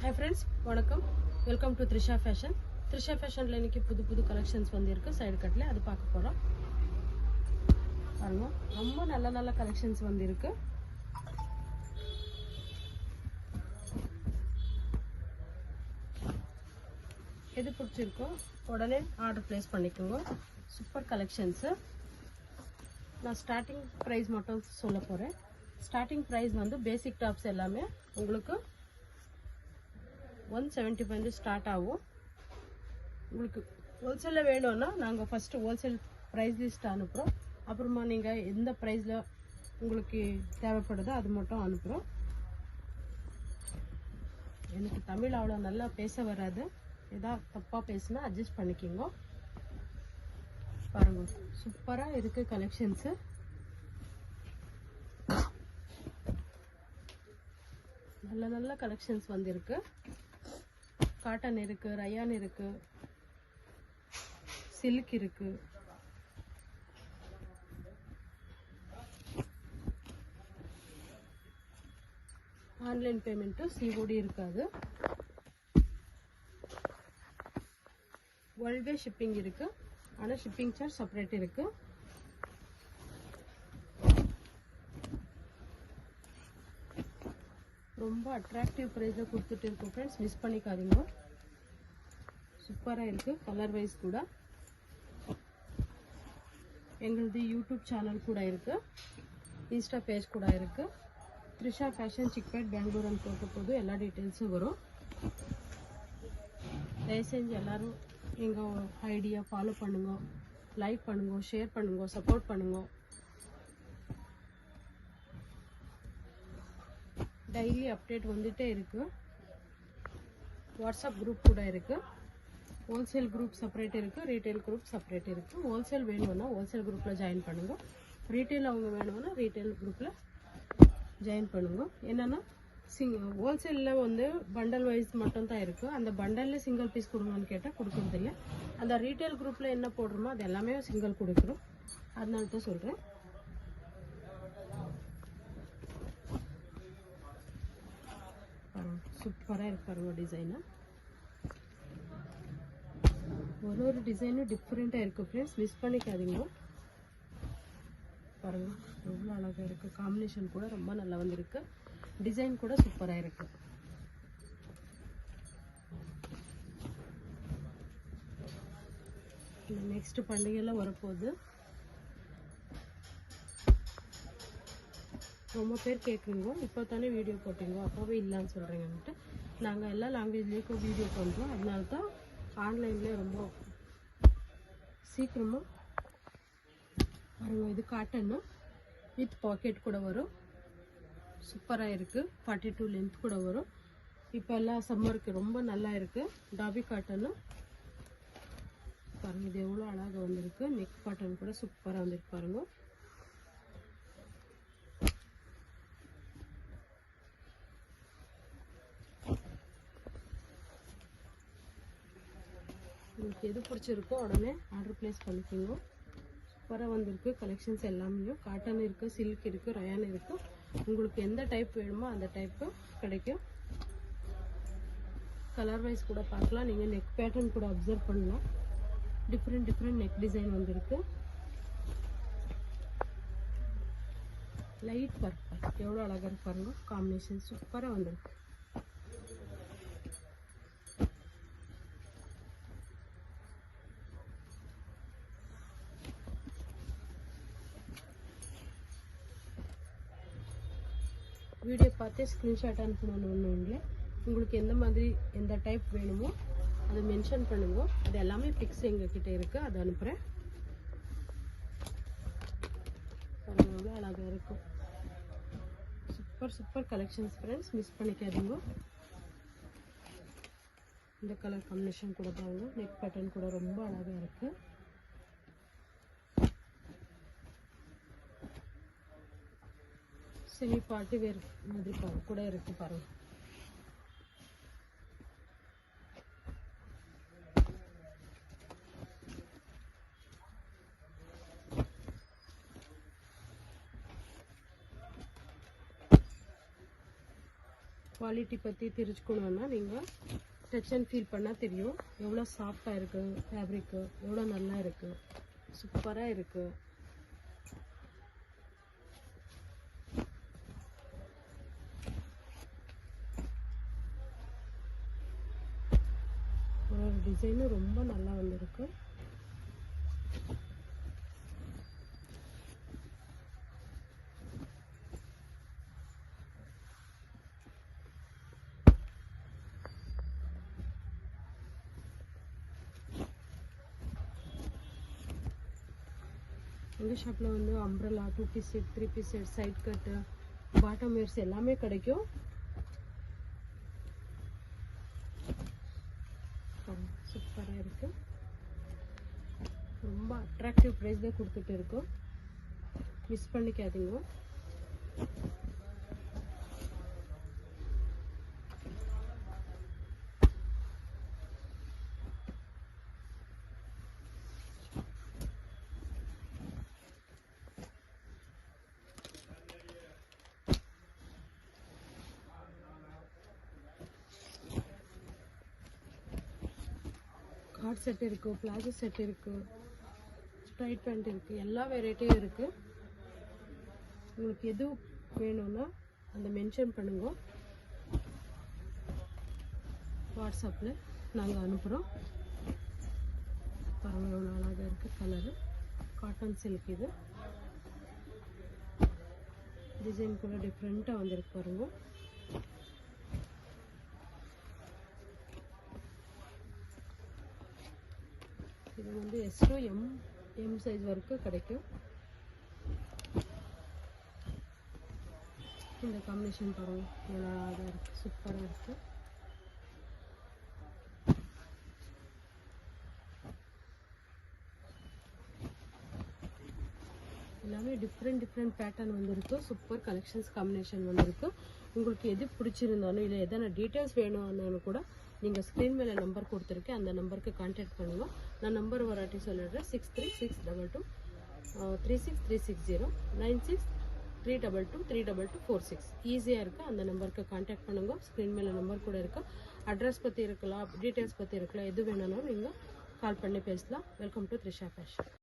Hi friends, வணக்கம். Welcome to Trisha Fashion. Trisha Fashionல இன்னைக்கு புது கலெக்ஷன்ஸ் வந்திருக்கு. சைடு கட்ல அது பார்க்க போறோம். பாருங்க, ரொம்ப நல்ல கலெக்ஷன்ஸ் வந்திருக்கு. எது பிடிச்சிருக்கோ உடனே ஆர்டர் பிளேஸ் பண்ணிக்கோங்க. Super collections. நான் ஸ்டார்டிங் பிரைஸ் மட்டும் சொல்ல போறேன். ஸ்டார்டிங் பிரைஸ் வந்து பேசிக் டாப்ஸ் எல்லாமே உங்களுக்கு 175 ஸ்டார்ட் ஆகும். உங்களுக்கு ஹோல்சேலில் வேணும்னா நாங்கள் ஃபஸ்ட்டு ஹோல்சேல் ப்ரைஸ் லிஸ்ட் அனுப்புகிறோம். அப்புறமா நீங்கள் எந்த ப்ரைஸில் உங்களுக்கு தேவைப்படுதோ அது மட்டும் அனுப்புகிறோம். எனக்கு தமிழ் அவ்வளோ நல்லா பேச வராது. ஏதாவது தப்பாக பேசுனா அட்ஜஸ்ட் பண்ணிக்கிங்க. பாருங்க, சூப்பராக இருக்குது கலெக்ஷன்ஸு. நல்ல கலெக்ஷன்ஸ் வந்திருக்கு. காட்டன் இருக்கு, ரயான் இருக்கு, சில்க் இருக்கு. ஆன்லைன் பேமெண்ட் சிஓடி இருக்காது. வேர்ல்ட் வே ஷிப்பிங் இருக்கு, ஆனால் ஷிப்பிங் சார்ஜ் செப்பரேட் இருக்கு. ரொம்ப அட்ராக்டிவ் ப்ரைஸில் கொடுத்துட்டு இருக்கோம் ஃப்ரெண்ட்ஸ், மிஸ் பண்ணிக்காதீங்க. சூப்பராக இருக்குது. கலர் வைஸ் கூட எங்களது யூடியூப் சேனல் கூட இருக்குது, இன்ஸ்டா பேஜ் கூட இருக்குது. த்ரிஷா ஃபேஷன் சிக்பேட் பெங்களூர் போட்ட போது எல்லா டீட்டெயில்ஸும் வரும். தயவு செஞ்சு எல்லோரும் எங்கள் ஐடியா ஃபாலோ பண்ணுங்க, லைக் பண்ணுங்க, ஷேர் பண்ணுங்க, சப்போர்ட் பண்ணுங்க. டெய்லி அப்டேட் வந்துட்டே இருக்கு. வாட்ஸ்அப் குரூப் கூட இருக்கு. ஹோல்சேல் குரூப் செப்பரேட் இருக்கு, ரீட்டைல் குரூப் செப்பரேட் இருக்கு. ஹோல்சேல் வேணும்னா ஹோல்சேல் குரூப்ல ஜாயின் பண்ணுங்க. ரீட்டைல் அவங்க வேணும்னா ரீட்டைல் குரூப்ல ஜாயின் பண்ணுங்க. என்னன்னா ஹோல்சேலில் வந்து பண்டல் வைஸ் மட்டும் தான் இருக்கு. அந்த பண்டல்ல சிங்கிள் பீஸ் கொடுங்கன்னு கேட்டால் கொடுக்கறது இல்லை. அந்த ரீட்டைல் குரூப்ல என்ன போடுறோமோ அது எல்லாமே சிங்கிள் கொடுக்குறோம். அதனால தான் சொல்றேன். சூப்பராக இருக்கு பாருங்க டிசைனு. ஒரு டிசைனும் டிஃப்ரெண்ட்டாக இருக்குது ஃப்ரெண்ட்ஸ், மிஸ் பண்ணிக்காதீங்க. பாருங்க எவ்வளோ அழகாக இருக்குது. காம்பினேஷன் கூட ரொம்ப நல்லா வந்திருக்கு. டிசைன் கூட சூப்பராக இருக்கு. நெக்ஸ்ட் பண்டிகைலாம் வரப்போகுது. ரொம்ப பேர் கேட்குறீங்க, இப்போ தானே வீடியோ போட்டீங்க அப்போவே இல்லைன்னு சொல்கிறீங்கன்ட்டு. நாங்கள் எல்லா லாங்குவேஜ்லேயும் வீடியோ பண்ணுறோம். அதனால தான் ஆன்லைன்லேயே ரொம்ப சீக்கிரமாக பாருங்க. இது காட்டன்னு வித் பாக்கெட் கூட வரும். சூப்பராக இருக்குது. 42 லென்த் கூட வரும். இப்போ எல்லாம் சம்மருக்கு ரொம்ப நல்லா இருக்குது. டாபி காட்டன்னு பாருங்க. இது எவ்வளோ அழகாக வந்திருக்கு. நெக் காட்டன் கூட சூப்பராக வந்திருக்கு பாருங்க. உங்களுக்கு எது பிடிச்சிருக்கோ உடனே ஆர்டர் பிளேஸ் பண்ணிக்கோங்க. சூப்பராக வந்திருக்கு கலெக்ஷன்ஸ் எல்லாமே. காட்டன் இருக்குது, சில்க் இருக்குது, ரயான் இருக்குது. உங்களுக்கு எந்த டைப் வேணுமோ அந்த டைப்பு கிடைக்கும். கலர் வைஸ் கூட பார்க்கலாம். நீங்கள் நெக் பேட்டர்ன் கூட அப்சர்வ் பண்ணலாம். டிஃப்ரெண்ட் நெக் டிசைன் வந்திருக்கு. லைட் பர்பிள் எவ்வளோ அழகாக இருக்கு பாருங்க. காம்பினேஷன் சூப்பராக வந்திருக்கு. வீடியோ பார்த்து ஸ்க்ரீன்ஷாட் அனுப்பணும்னு ஒன்றும் இல்லை. உங்களுக்கு எந்த மாதிரி எந்த டைப் வேணுமோ அதை மென்ஷன் பண்ணுங்க. அது எல்லாமே பிக்ஸ் எங்ககிட்ட இருக்குது, அதை அனுப்புகிறேன். எவ்வளோ அழகாக இருக்கும். சூப்பர் கலெக்ஷன்ஸ் ஃப்ரெண்ட்ஸ், மிஸ் பண்ணிக்காதீங்க. இந்த கலர் காம்பினேஷன் கூட பாருங்க. நெக் பேட்டர்ன் கூட ரொம்ப அழகாக இருக்குது. செமி பார்ட்டி வேர் மாதிரி கூட இருக்கு பாருங்க. குவாலிட்டி பற்றி தெரிஞ்சுக்கணுன்னா நீங்கள் டச் அண்ட் ஃபீல் பண்ணால் தெரியும் எவ்வளோ சாஃப்டாக இருக்குது ஃபேப்ரிக்கு, எவ்வளோ நல்லா இருக்குது, சூப்பராக இருக்குது. ஒரு டிசைனும் ரொம்ப நல்லா வந்திருக்கு. எங்கள் ஷாப்பில் வந்து umbrella, 2 piece set, 3 piece set, side cut, bottom wears எல்லாமே கிடைக்கும். சூப்பராக இருக்குது. ரொம்ப அட்ராக்டிவ் ப்ரைஸ் தான் கொடுத்துட்டு இருக்கோம். மிஸ் பண்ணிக்காதீங்க. கார்ட் செட் இருக்குது, பிளாசோ செட் இருக்குது, ஸ்ட்ரைட் பேண்ட் இருக்குது, எல்லா வெரைட்டியும் இருக்குது. உங்களுக்கு எது வேணும்னா அந்த மென்ஷன் பண்ணுங்க, வாட்ஸ்அப்பில் நாங்கள் அனுப்புகிறோம். பாருங்கள் எவ்வளோ அழகாக இருக்குது கலரு. காட்டன் சில்க் இது. டிசைன் கூட டிஃப்ரெண்ட்டாக வந்திருக்கு பாருங்கள். இது வந்து S to M சைஸ் வரைக்கும் கிடைக்கும். இந்த காம்பினேஷன் பாருங்க எவ்வளோ அழகாக இருக்குது, சூப்பராக இருக்குது. எல்லாமே டிஃப்ரெண்ட் பேட்டர்ன் வந்திருக்கு. சூப்பர் கலெக்ஷன்ஸ் காம்பினேஷன் வந்திருக்கு. உங்களுக்கு எது பிடிச்சிருந்தாலும் இல்லை எதனா டீட்டெயில்ஸ் வேணும்னாலும் கூட நீங்கள் ஸ்க்ரீன் மேலே நம்பர் கொடுத்துருக்கேன், அந்த நம்பருக்கு கான்டாக்ட் பண்ணுங்க. நான் நம்பர் வராட்டி சொல்லிடுறேன். 6362 36360 96 322 32246. ஈஸியாக இருக்குது. அந்த நம்பருக்கு கான்டாக்ட் பண்ணுங்க. ஸ்க்ரீன் மேலே நம்பர் கூட இருக்குது. அட்ரஸ் பற்றி இருக்கலாம், டீட்டெயில்ஸ் பற்றி இருக்கலாம், எது வேணும்னாலும் நீங்கள் கால் பண்ணி பேசலாம். Welcome to Trisha fashion.